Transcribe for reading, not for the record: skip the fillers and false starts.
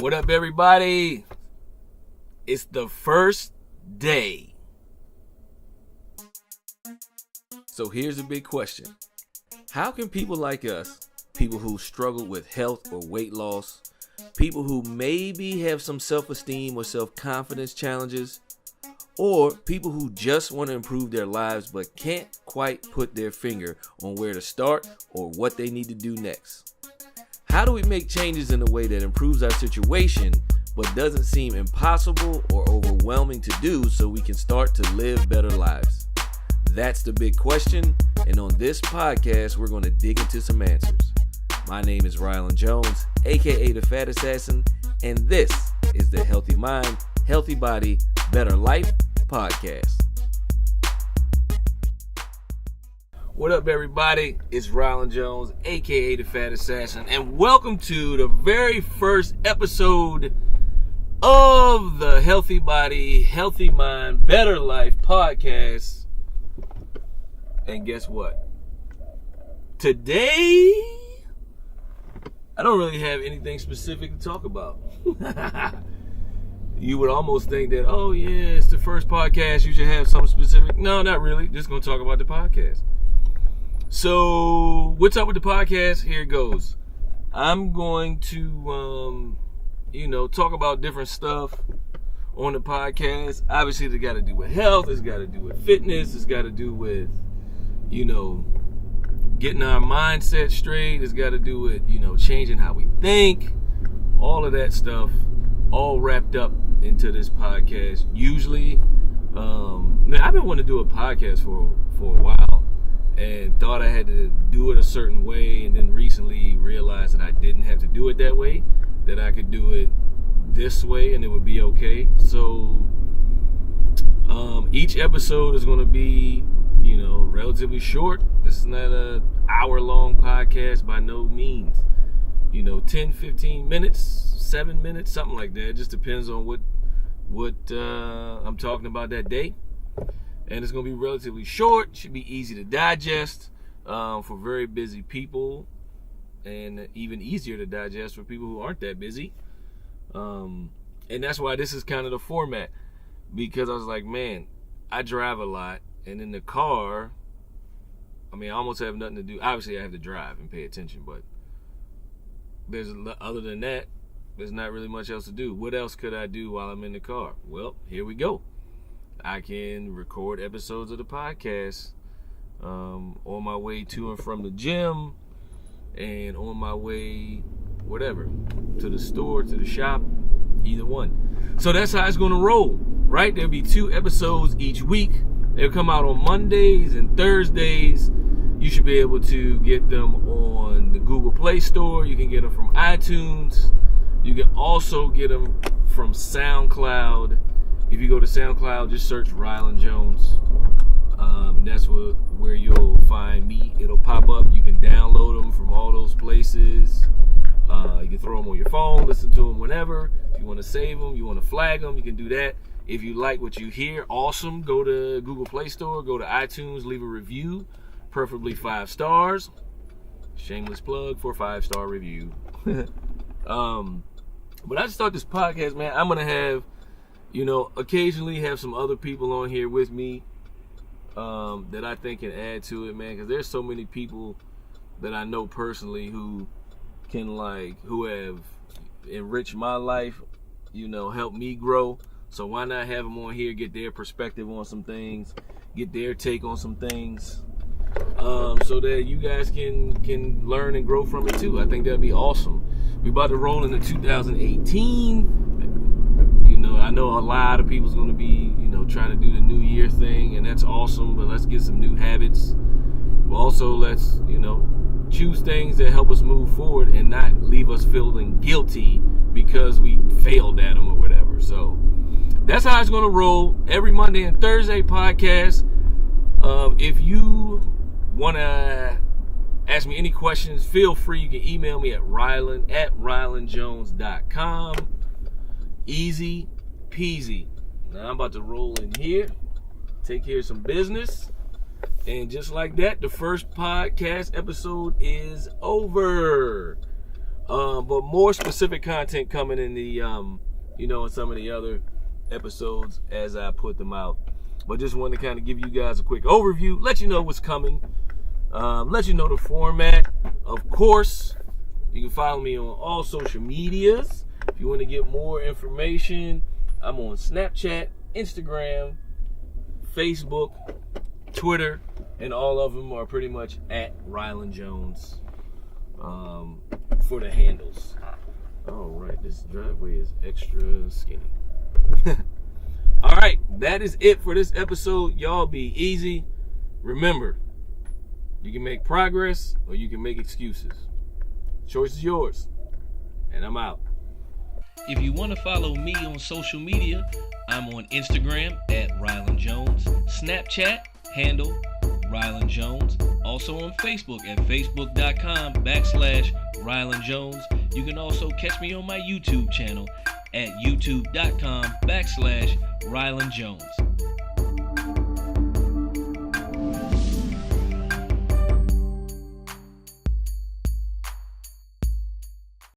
What up, everybody? It's the first day. So here's a big question. How can people like us, people who struggle with health or weight loss, people who maybe have some self-esteem or self-confidence challenges, or people who just want to improve their lives but can't quite put their finger on where to start or what they need to do next? How do we make changes in a way that improves our situation but doesn't seem impossible or overwhelming to do so we can start to live better lives? That's the big question, and on this podcast, we're going to dig into some answers. My name is Rialand Jones, aka the Fat Assassin, and this is the Healthy Mind, Healthy Body, Better Life podcast. What up, everybody? It's Rialand Jones, aka the Fat Assassin, and welcome to the very first episode of the Healthy Body, Healthy Mind, Better Life podcast. And guess what? Today, I don't really have anything specific to talk about. You would almost think that, oh yeah, it's the first podcast, you should have something specific. No, not really. Just going to talk about the podcast. So, what's up with the podcast? Here it goes. I'm going to, talk about different stuff on the podcast. Obviously, it's got to do with health. It's got to do with fitness. It's got to do with, getting our mindset straight. It's got to do with, changing how we think. All of that stuff, all wrapped up into this podcast. Usually, I've been wanting to do a podcast for a while. And thought I had to do it a certain way, and then recently realized that I didn't have to do it that way, that I could do it this way and it would be okay. So each episode is going to be, relatively short. This is not an hour-long podcast by no means. 10, 15 minutes, 7 minutes, something like that. It just depends on what I'm talking about that day. And it's going to be relatively short, should be easy to digest for very busy people, and even easier to digest for people who aren't that busy. And that's why this is kind of the format, because I was like, man, I drive a lot, and in the car, I almost have nothing to do. Obviously, I have to drive and pay attention, but other than that, there's not really much else to do. What else could I do while I'm in the car? Well, here we go. I can record episodes of the podcast on my way to and from the gym, and on my way, whatever, to the store, to the shop, either one. So that's how it's going to roll, right? There'll be 2 episodes each week. They'll come out on Mondays and Thursdays. You should be able to get them on the Google Play Store. You can get them from iTunes. You can also get them from SoundCloud. If you go to SoundCloud, just search Rialand Jones, and that's where you'll find me. It'll pop up. You can download them from all those places. You can throw them on your phone, listen to them whenever. If you want to save them, you want to flag them, you can do that. If you like what you hear, awesome. Go to Google Play Store, go to iTunes, leave a review, preferably 5 stars. Shameless plug for a 5-star review. But I just thought this podcast, man, I'm going to have, occasionally have some other people on here with me that I think can add to it, man, because there's so many people that I know personally who can, who have enriched my life, helped me grow. So why not have them on here, get their perspective on some things, get their take on some things, so that you guys can learn and grow from it too. I think that'd be awesome. We're about to roll into 2018. I know a lot of people's going to be, trying to do the New Year thing, and that's awesome, but let's get some new habits. But also, let's, choose things that help us move forward and not leave us feeling guilty because we failed at them or whatever. So that's how it's going to roll. Every Monday and Thursday podcast. If you want to ask me any questions, feel free. You can email me at rialandjones.com. Easy peasy. Now I'm about to roll in here, take care of some business, and just like that, the first podcast episode is over. But more specific content coming in the, in some of the other episodes as I put them out. But just wanted to kind of give you guys a quick overview, let you know what's coming, let you know the format. Of course, you can follow me on all social medias. If you want to get more information, I'm on Snapchat, Instagram, Facebook, Twitter, and all of them are pretty much at Rialand Jones for the handles. All right, this driveway is extra skinny. All right, that is it for this episode. Y'all be easy. Remember, you can make progress or you can make excuses. Choice is yours. And I'm out. If you want to follow me on social media, I'm on Instagram at Rialand Jones, Snapchat handle Rialand Jones, also on Facebook at facebook.com/Rialand Jones. You can also catch me on my YouTube channel at youtube.com/Rialand Jones.